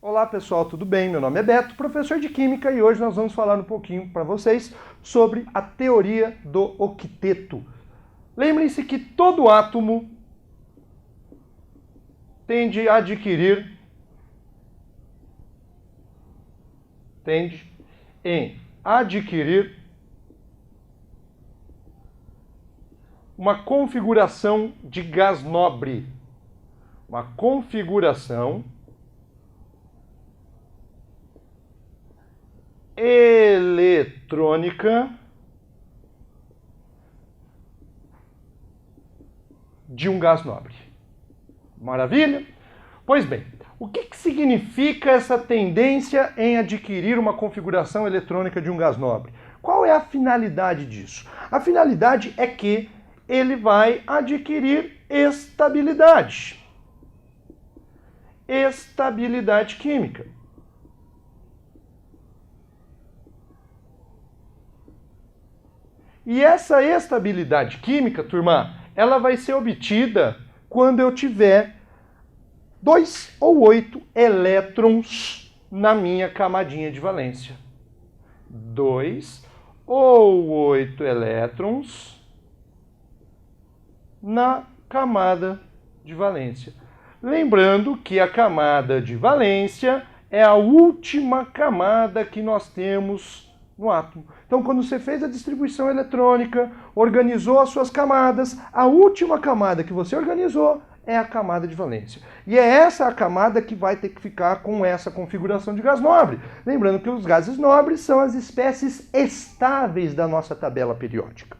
Olá pessoal, tudo bem? Meu nome é Beto, professor de Química, e hoje nós vamos falar um pouquinho para vocês sobre a teoria do octeto. Lembrem-se que todo átomo tende em adquirir uma configuração de gás nobre. Uma configuração eletrônica de um gás nobre. Maravilha? Pois bem, o que significa essa tendência em adquirir uma configuração eletrônica de um gás nobre? Qual é a finalidade disso? A finalidade é que ele vai adquirir estabilidade. Estabilidade química. E essa estabilidade química, turma, ela vai ser obtida quando eu tiver 2 ou 8 elétrons na minha camadinha de valência. 2 ou 8 elétrons na camada de valência. Lembrando que a camada de valência é a última camada que nós temos no átomo. Então, quando você fez a distribuição eletrônica, organizou as suas camadas, a última camada que você organizou é a camada de valência. E é essa a camada que vai ter que ficar com essa configuração de gás nobre. Lembrando que os gases nobres são as espécies estáveis da nossa tabela periódica.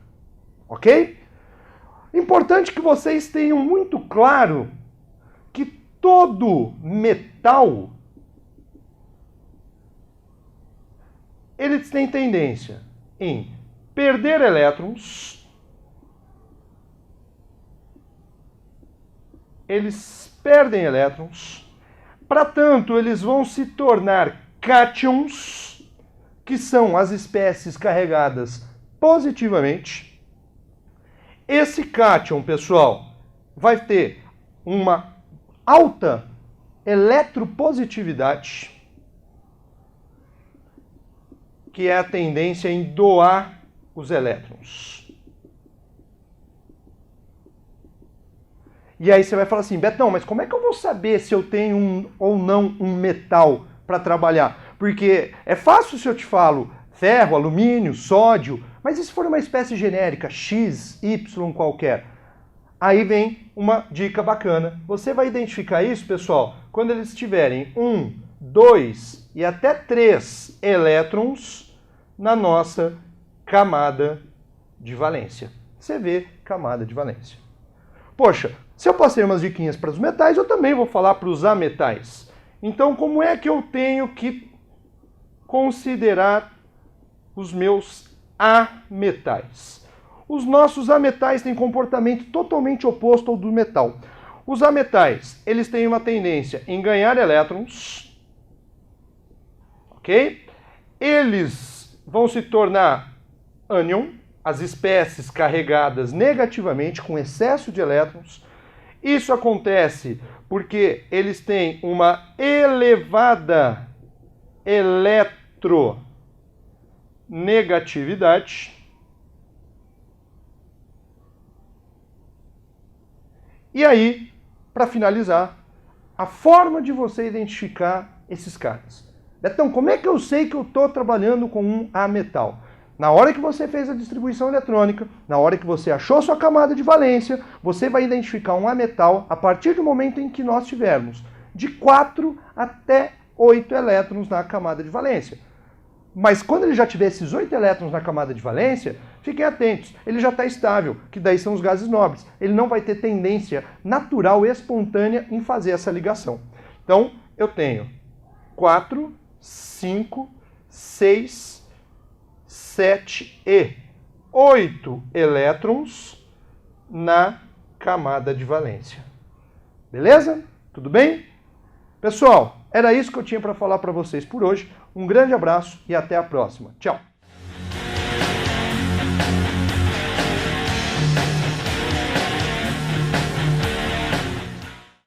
Ok? Importante que vocês tenham muito claro que todo metal eles têm tendência em perder elétrons, eles perdem elétrons, para tanto eles vão se tornar cátions, que são as espécies carregadas positivamente. Esse cátion, pessoal, vai ter uma alta eletropositividade, que é a tendência em doar os elétrons. E aí você vai falar assim, Betão, mas como é que eu vou saber se eu tenho ou não um metal para trabalhar? Porque é fácil se eu te falo ferro, alumínio, sódio, mas e se for uma espécie genérica, X, Y qualquer? Aí vem uma dica bacana. Você vai identificar isso, pessoal, quando eles tiverem 1, 2 e até 3 elétrons na nossa camada de valência. Você vê camada de valência. Poxa, se eu passei umas diquinhas para os metais, eu também vou falar para os ametais. Então, como é que eu tenho que considerar os meus ametais? Os nossos ametais têm comportamento totalmente oposto ao do metal. Os ametais, eles têm uma tendência em ganhar elétrons, ok? Eles vão se tornar ânion, as espécies carregadas negativamente, com excesso de elétrons. Isso acontece porque eles têm uma elevada eletronegatividade. E aí, para finalizar, a forma de você identificar esses caras. Então, como é que eu sei que eu estou trabalhando com um ametal? Na hora que você fez a distribuição eletrônica, na hora que você achou sua camada de valência, você vai identificar um ametal a partir do momento em que nós tivermos de 4 até 8 elétrons na camada de valência. Mas quando ele já tiver esses 8 elétrons na camada de valência, fiquem atentos, ele já está estável, que daí são os gases nobres. Ele não vai ter tendência natural e espontânea em fazer essa ligação. Então, eu tenho 4, 5, 6, 7 e 8 elétrons na camada de valência. Beleza? Tudo bem? Pessoal, era isso que eu tinha para falar para vocês por hoje. Um grande abraço e até a próxima. Tchau!